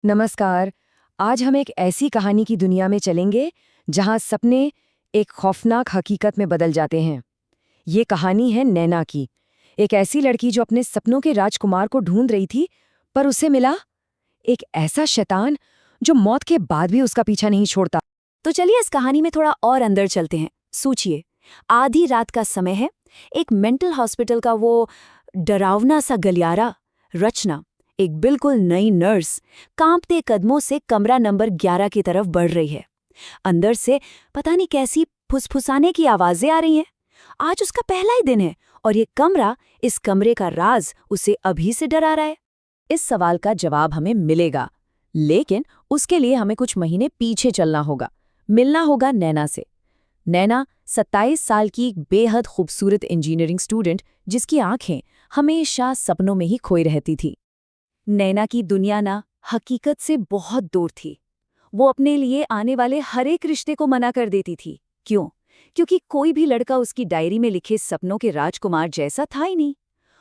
नमस्कार। आज हम एक ऐसी कहानी की दुनिया में चलेंगे जहां सपने एक खौफनाक हकीकत में बदल जाते हैं। ये कहानी है नैना की, एक ऐसी लड़की जो अपने सपनों के राजकुमार को ढूंढ रही थी, पर उसे मिला एक ऐसा शैतान जो मौत के बाद भी उसका पीछा नहीं छोड़ता। तो चलिए इस कहानी में थोड़ा और अंदर चलते हैं। सोचिए, आधी रात का समय है। एक मेंटल हॉस्पिटल का वो डरावना सा गलियारा। रचना, एक बिल्कुल नई नर्स, कांपते कदमों से कमरा नंबर 11 की तरफ बढ़ रही है। अंदर से पता नहीं कैसी फुसफुसाने की आवाजें आ रही हैं। आज उसका पहला ही दिन है और ये कमरा, इस कमरे का राज उसे अभी से डरा रहा है। इस सवाल का जवाब हमें मिलेगा, लेकिन उसके लिए हमें कुछ महीने पीछे चलना होगा। मिलना होगा नैना से। नैना 27 साल की एक बेहद खूबसूरत इंजीनियरिंग स्टूडेंट, जिसकी आंखें हमेशा सपनों में ही खोई रहती थी। नैना की दुनिया ना हकीकत से बहुत दूर थी। वो अपने लिए आने वाले हर एक रिश्ते को मना कर देती थी। क्यों? क्योंकि कोई भी लड़का उसकी डायरी में लिखे सपनों के राजकुमार जैसा था ही नहीं।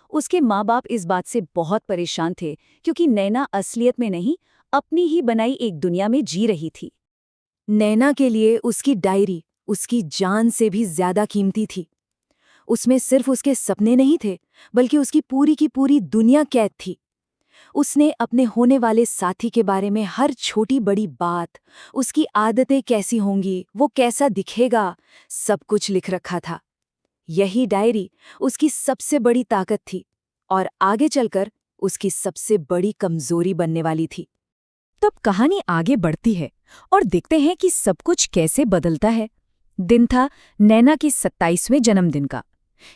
उसके माँ बाप इस बात से बहुत परेशान थे, क्योंकि नैना असलियत में नहीं, अपनी ही बनाई एक दुनिया में जी रही थी। नैना के लिए उसकी डायरी उसकी जान से भी ज्यादा कीमती थी। उसमें सिर्फ उसके सपने नहीं थे, बल्कि उसकी पूरी की पूरी दुनिया कैद थी। उसने अपने होने वाले साथी के बारे में हर छोटी बड़ी बात, उसकी आदतें कैसी होंगी, वो कैसा दिखेगा, सब कुछ लिख रखा था। यही डायरी उसकी सबसे बड़ी ताकत थी और आगे चलकर उसकी सबसे बड़ी कमजोरी बनने वाली थी। तब कहानी आगे बढ़ती है और देखते हैं कि सब कुछ कैसे बदलता है। दिन था नैना के 27वें जन्मदिन का।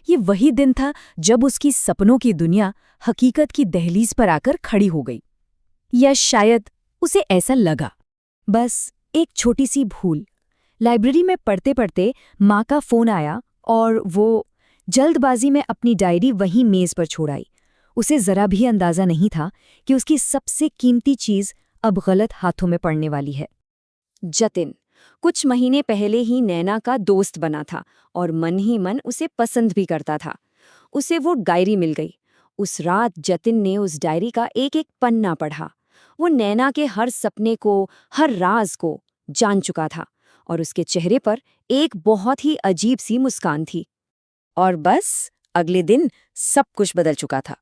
ये वही दिन था जब उसकी सपनों की दुनिया हकीकत की दहलीज पर आकर खड़ी हो गई। या शायद उसे ऐसा लगा। बस एक छोटी सी भूल। लाइब्रेरी में पढ़ते पढ़ते माँ का फोन आया और वो जल्दबाजी में अपनी डायरी वहीं मेज पर छोड़ आई। उसे जरा भी अंदाजा नहीं था कि उसकी सबसे कीमती चीज अब गलत हाथों में पड़ने वाली है। जतिन कुछ महीने पहले ही नैना का दोस्त बना था और मन ही मन उसे पसंद भी करता था। उसे वो डायरी मिल गई। उस रात जतिन ने उस डायरी का एक एक पन्ना पढ़ा। वो नैना के हर सपने को, हर राज को जान चुका था और उसके चेहरे पर एक बहुत ही अजीब सी मुस्कान थी। और बस अगले दिन सब कुछ बदल चुका था।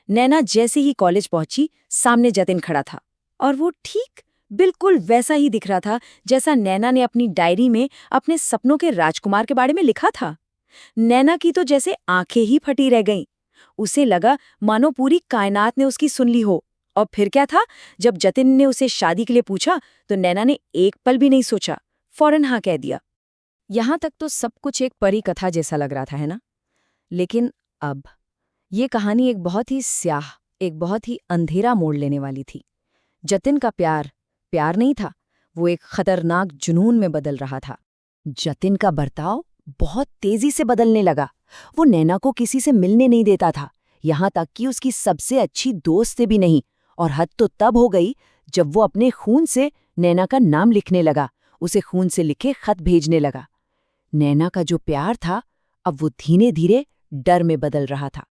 नैना जैसे ही कॉलेज पहुंची, सामने जतिन खड़ा था और वो ठीक बिल्कुल वैसा ही दिख रहा था जैसा नैना ने अपनी डायरी में अपने सपनों के राजकुमार के बारे में लिखा था। नैना की तो जैसे आंखें ही फटी रह गईं। उसे लगा मानो पूरी कायनात ने उसकी सुन ली हो। और फिर क्या था, जब जतिन ने उसे शादी के लिए पूछा तो नैना ने एक पल भी नहीं सोचा, फौरन हाँ कह दिया। यहां तक तो सब कुछ एक परी कथा जैसा लग रहा था, है ना? लेकिन अब ये कहानी एक बहुत ही स्याह, एक बहुत ही अंधेरा मोड़ लेने वाली थी। जतिन का प्यार प्यार नहीं था, वो एक खतरनाक जुनून में बदल रहा था। जतिन का बर्ताव बहुत तेजी से बदलने लगा। वो नैना को किसी से मिलने नहीं देता था, यहाँ तक कि उसकी सबसे अच्छी दोस्त से भी नहीं। और हद तो तब हो गई जब वो अपने खून से नैना का नाम लिखने लगा, उसे खून से लिखे खत भेजने लगा। नैना का जो प्यार था, अब वो धीरे धीरे डर में बदल रहा था।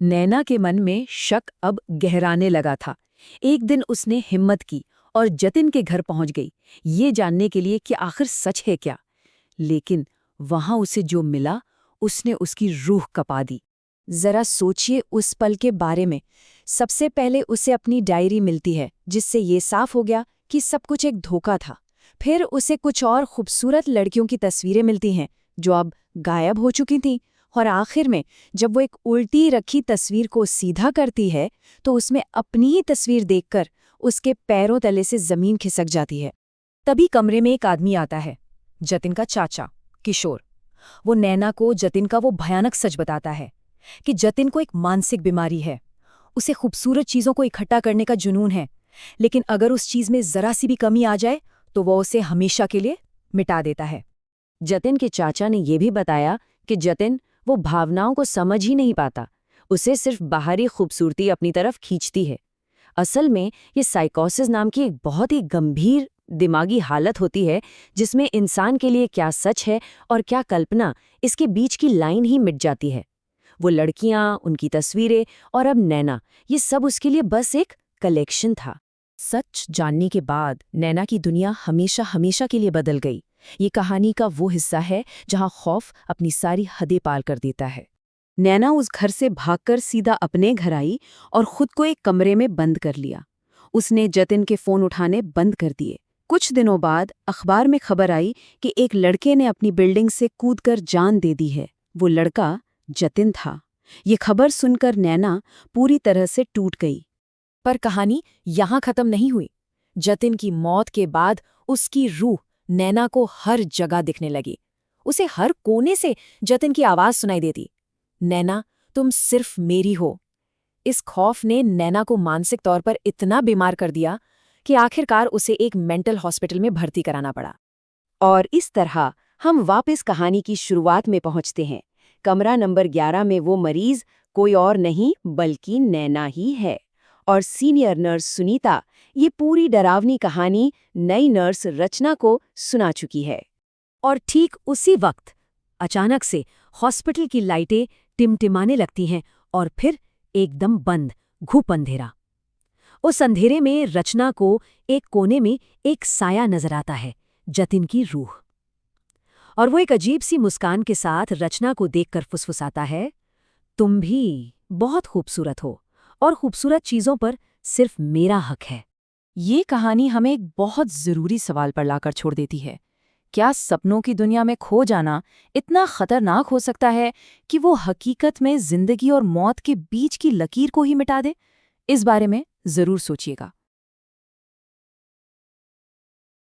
नैना के मन में शक अब गहराने लगा था। एक दिन उसने हिम्मत की और जतिन के घर पहुंच गई, ये जानने के लिए कि आखिर सच है क्या। लेकिन वहां उसे जो मिला, उसने उसकी रूह कपा दी। जरा सोचिए उस पल के बारे में। सबसे पहले उसे अपनी डायरी मिलती है, जिससे ये साफ हो गया कि सब कुछ एक धोखा था। फिर उसे कुछ और खूबसूरत लड़कियों की तस्वीरें मिलती हैं, जो अब गायब हो चुकी थीं। और आखिर में जब वो एक उल्टी रखी तस्वीर को सीधा करती है, तो उसमें अपनी ही तस्वीर देखकर उसके पैरों तले से जमीन खिसक जाती है। तभी कमरे में एक आदमी आता है, जतिन का चाचा किशोर। वो नैना को जतिन का वो भयानक सच बताता है कि जतिन को एक मानसिक बीमारी है। उसे खूबसूरत चीजों को इकट्ठा करने का जुनून है, लेकिन अगर उस चीज में जरा सी भी कमी आ जाए तो वो उसे हमेशा के लिए मिटा देता है। जतिन के चाचा ने यह भी बताया कि जतिन वो भावनाओं को समझ ही नहीं पाता, उसे सिर्फ बाहरी खूबसूरती अपनी तरफ खींचती है। असल में ये साइकोसिस नाम की एक बहुत ही गंभीर दिमागी हालत होती है, जिसमें इंसान के लिए क्या सच है और क्या कल्पना, इसके बीच की लाइन ही मिट जाती है। वो लड़कियां, उनकी तस्वीरें और अब नैना, ये सब उसके लिए बस एक कलेक्शन था। सच जानने के बाद नैना की दुनिया हमेशा हमेशा के लिए बदल गई। ये कहानी का वो हिस्सा है जहां खौफ अपनी सारी हदें पार कर देता है। नैना उस घर से भागकर सीधा अपने घर आई और खुद को एक कमरे में बंद कर लिया। उसने जतिन के फोन उठाने बंद कर दिए। कुछ दिनों बाद अखबार में खबर आई कि एक लड़के ने अपनी बिल्डिंग से कूदकर जान दे दी है। वो लड़का जतिन था। ये खबर सुनकर नैना पूरी तरह से टूट गई। पर कहानी यहाँ खत्म नहीं हुई। जतिन की मौत के बाद उसकी रूह नैना को हर जगह दिखने लगी। उसे हर कोने से जतिन की आवाज सुनाई देती, नैना तुम सिर्फ मेरी हो। इस खौफ ने नैना को मानसिक तौर पर इतना बीमार कर दिया कि आखिरकार उसे एक मेंटल हॉस्पिटल में भर्ती कराना पड़ा। और इस तरह हम वापस कहानी की शुरुआत में पहुंचते हैं। कमरा नंबर 11 में वो मरीज कोई और नहीं बल्कि नैना ही है। और सीनियर नर्स सुनीता ये पूरी डरावनी कहानी नई नर्स रचना को सुना चुकी है। और ठीक उसी वक्त अचानक से हॉस्पिटल की लाइटें टिमटिमाने लगती हैं और फिर एकदम बंद, घुप अंधेरा। उस अंधेरे में रचना को एक कोने में एक साया नजर आता है, जतिन की रूह। और वो एक अजीब सी मुस्कान के साथ रचना को देखकर फुसफुसाता है, तुम भी बहुत खूबसूरत हो और खूबसूरत चीजों पर सिर्फ मेरा हक है। ये कहानी हमें एक बहुत ज़रूरी सवाल पर लाकर छोड़ देती है। क्या सपनों की दुनिया में खो जाना इतना खतरनाक हो सकता है कि वो हकीकत में जिंदगी और मौत के बीच की लकीर को ही मिटा दे? इस बारे में ज़रूर सोचिएगा।